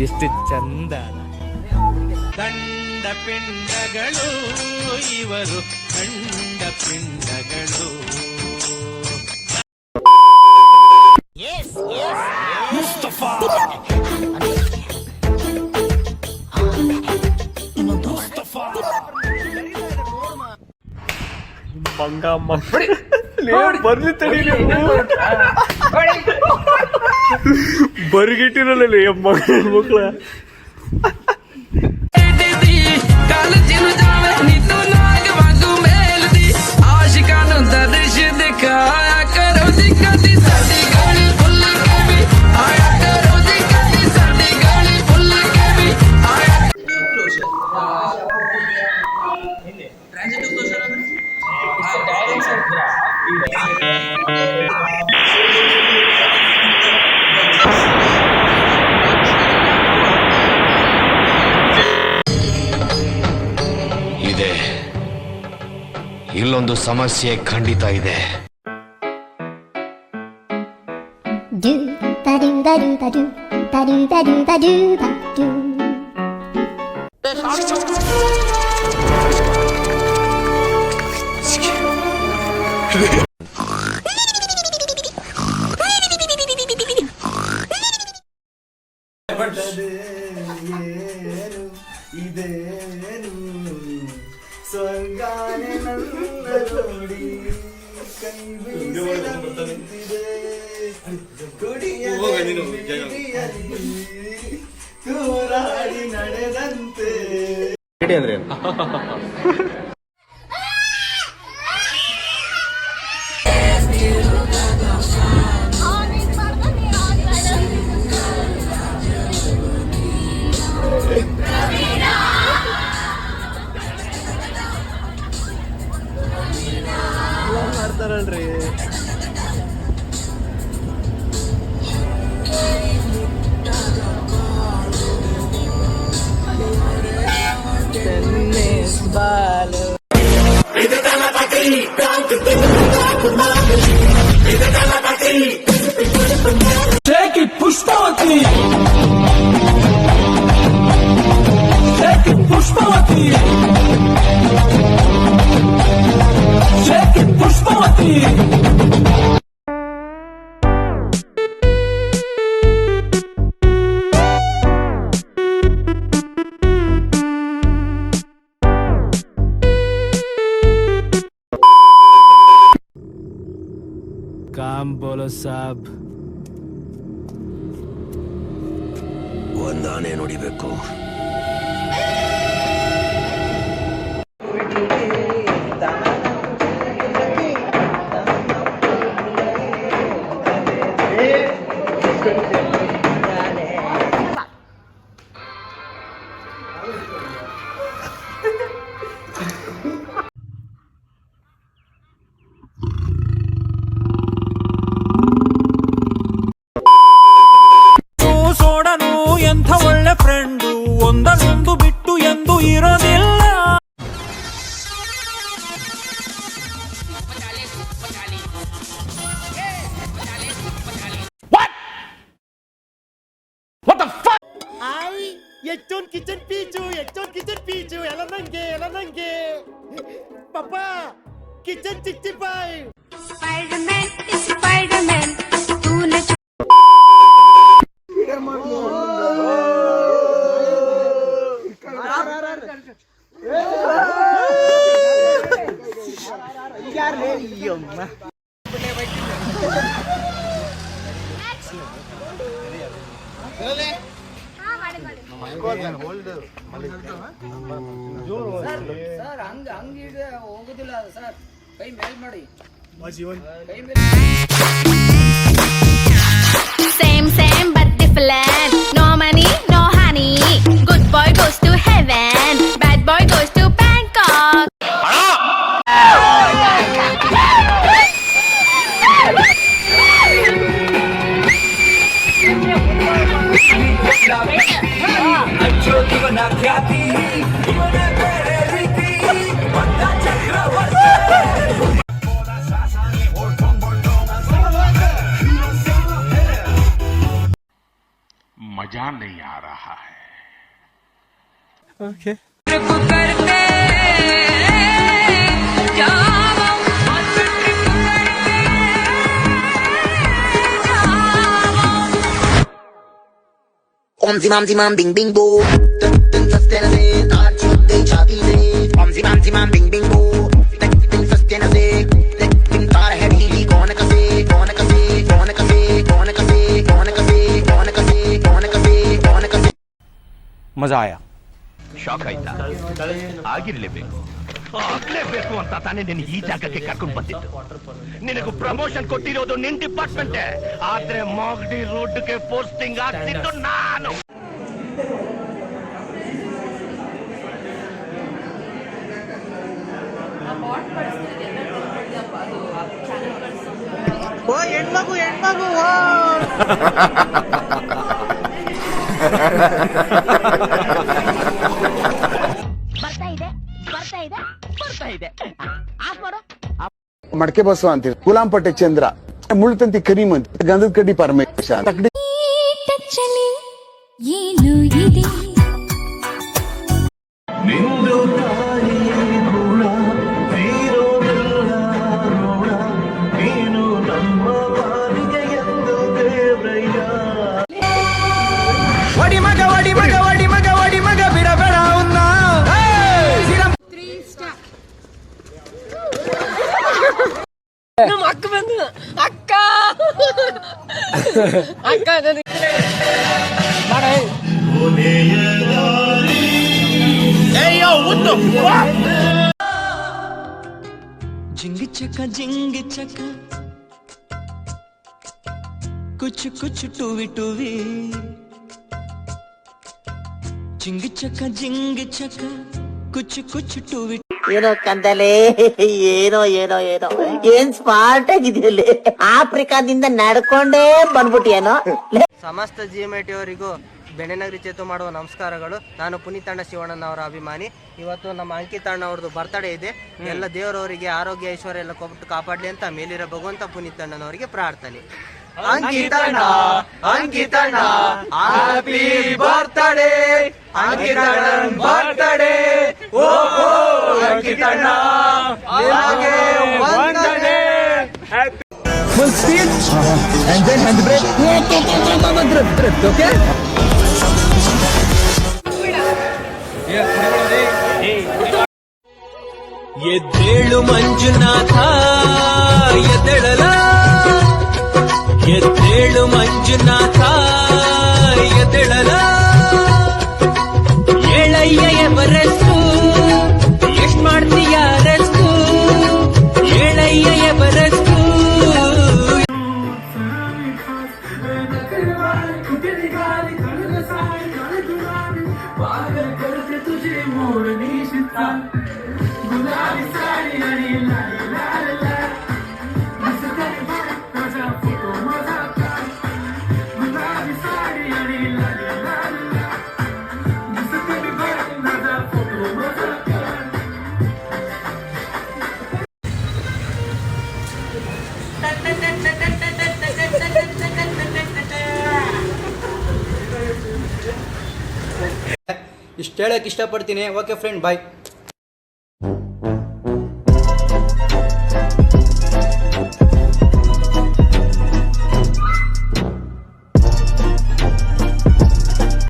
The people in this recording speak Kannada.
ಎಷ್ಟು ಚಂದ. ದಂಡ ಪಿಂಡಗಳು ಇವರು ದಂಡ ಪಿಂಡಗಳು. ಮುಸ್ತಫಾ ಮಂಗ ಬರ್ಲಿ ತಡಿ ಬರಿಗಿಟ್ಟಿರಲ್ಲ ಮಕ್ಕಳ ಕಾಲೇಜಿನ ಜಾವ ನಿಂತು ನಾಗ ಬಾಗು ಮೇಲ್ದಿ ಆಶಿಕಾನು ದರ್ಶ ದಿಖಾಯ ಕರೋ ದಿಕ್ಕದಿ ಸಡಿ ಗಾಳಿ ಫುಲ್ ಕವಿ ಆಯಾ ಕರೋ ದಿಕ್ಕದಿ ಸಡಿ ಗಾಳಿ ಫುಲ್ ಕವಿ ಆಯಾ ಟ್ರಾನ್ಸಿಟಿವ್ ಕ್ಲೋಷರ್ ಅಂದ್ರೆ ಡೈರೆಕ್ಟ್ ಇದೆ. ಇಲ್ಲೊಂದು ಸಮಸ್ಯೆ ಖಂಡಿತ ಇದೆ. ಸ್ವರ್ಗಾನೆ ನನ್ನ ನೋಡಿ ಕೈ ಬೀಸಿದೆ ತೂರಾಡಿ ನಡೆದಂತೆ. ಅಂದ್ರೆ ಮಾಡ್ತಾರಲ್ರಿ. Tennis ball Pushpavati Pushpavati Pushpavati. काम बोलो साहब. ಒಂದಾನೆ ನುಡಿಬೇಕು. ಎಂಥ ಒಳ್ಳೆ ಫ್ರೆಂಡು, ಒಂದನ್ನೊಂದು ಬಿಟ್ಟು ಎಂದು ಇರೋದಿಲ್ಲ. ಎಷ್ಟೊಂದು ಕಿಚನ್ ಪೀಚು ಎಲ್ಲ ನಂಗೆ ಪಾಪ ಕಿಚನ್ 65. Spider-Man, तूने ಸರ್ ಹಂಗ ಹೋಗುದಿಲ್ಲ ಸರ್, ಕೈ ಮೇಲ್ ಮಾಡಿ. same but different. No money, no honey. Good boy goes to heaven, bad boy goes to Bangkok. मजा नहीं आ रहा है. ट्रिप करते जाओ ट्रिप करते जाओ Om zimam zimam bing bing boo. Tin sustain se taar chhode chhati se. Om zimam zimam bing bing boo. Tin sustain se. Tin taar hai dili kaun kase kaun kase kaun kase kaun kase kaun kase kaun kase kaun kase kaun kase. ಮಜಾ ಆಯಾ ಶಾಕ್ ಆಯ್ತಾ ಆಗಿರ್ಲೇಬೇಕು ಆಗ್ಲೇಬೇಕು ಅಂತ ತಾನೇ ನಿನ್ನ ಈ ಜಾಗಕ್ಕೆ ಕರ್ಕೊಂಡು ಬಂದಿದ್ದು ನಿನಗೂ ಪ್ರಮೋಷನ್ ಕೊಟ್ಟಿರೋದು ನಿನ್ ಡಿಪಾರ್ಟ್ಮೆಂಟ್ ಆದ್ರೆ ಮಾಗಡಿ ರೋಡ್ಗೆ ಪೋಸ್ಟಿಂಗ್ ಆಗ್ತಿದ್ದು ನಾನು ಓ ಹೆಣ್ಮಗು ಹೆಣ್ಮಗು ಓ ಮಡಕೆ ಬಸವ ಅಂತೀರಿ ಗುಲಾಂಪಟ್ಟೆ ಚಂದ್ರ ಮುಳ್ತಂತಿ ಕರೀಮಂತ್ ಗಂಧದ ಕಡ್ಡಿ ಪರಮೇಶ ತಕ್ಕಡಿ ಟಚ್ಚಲಿ ಏನು ಇದೆ ನಿಂದು ತಾಯಿಯ ಗುಣ ತೀರೋದಲ್ಲ ಋಣ ನೀನು ನಮ್ಮ ಪಾಲಿಗೆ ಎಂದು ದೇವ್ರಯ್ಯ वडी मग वडी मग वडी मग वडी मग बिडबेಡ ಅವನ್ನ ನಮ್ಮ ಅಕ್ಕ ಬಂದು ಅಕ್ಕ ಅಕ್ಕ ಜಿಂಗ್ ಚಕ कुछ कुछ टूवी टूवी जिंग चक कुछ कुछ टूवी ಏನೋ ಕಂದಲೆ ಏನೋ ಏನೋ ಏನೋ ಏನ್ ಸ್ಮಾರ್ಟ್ ಆಗಿದೆಯಲ್ಲಿ ಆಫ್ರಿಕಾದಿಂದ ನಡ್ಕೊಂಡೇ ಬಂದ್ಬಿಟ್ಟಿಯೇನೋ. ಸಮಸ್ತ GMIT ಅವರಿಗೂ ಬೆಣ್ಣೆನಗರಿ ಚೇತು ಮಾಡುವ ನಮಸ್ಕಾರಗಳು. ನಾನು ಪುನೀತಣ್ಣ ಶಿವಣ್ಣನವರ ಅಭಿಮಾನಿ. ಇವತ್ತು ನಮ್ಮ ಅಂಕಿತಣ್ಣ ಅವ್ರದ್ದು ಬರ್ತಡೇ ಇದೆ. ಎಲ್ಲ ದೇವರವರಿಗೆ ಆರೋಗ್ಯ ಐಶ್ವರ್ಯ ಎಲ್ಲ ಕೊಟ್ಟು ಕಾಪಾಡಲಿ ಅಂತ ಮೇಲಿರೋ ಭಗವಂತ ಪುನೀತಣ್ಣನವರಿಗೆ ಪ್ರಾರ್ಥನೆ. ಅಂಕಿತಣ್ಣ ಅಂಕಿತಣ್ಣ ಹ್ಯಾಪಿ ಬರ್ತ್ಡೇ ಅಂಕಿತಣ್ಣನ್ ಬರ್ತ್ಡೇ ಓ ಅಂಕಿತಣ್ಣ ನಿನಗೆ ವಂದನೆ. full speed and then hand brake okay ಎದ್ದೇಳು ಮಂಜುನಾಥ ಎದ್ದೇಳಲ ಎದ್ದೇಳು ಮಂಜುನಾಥ ಎದ್ದೇಳಲ ಏಳಯ್ಯ ಎವರೆಸ್ಟು ಎಷ್ಟ್ ಮಾಡ್ತೀಯ ರೆಸ್ಟು ಏಳಯ್ಯ ಎವರೆಸ್ಟು ಇಷ್ಟು ಹೇಳಕ್ಕೆ ಇಷ್ಟಪಡ್ತೀನಿ. ಓಕೆ ಫ್ರೆಂಡ್, ಬಾಯ್.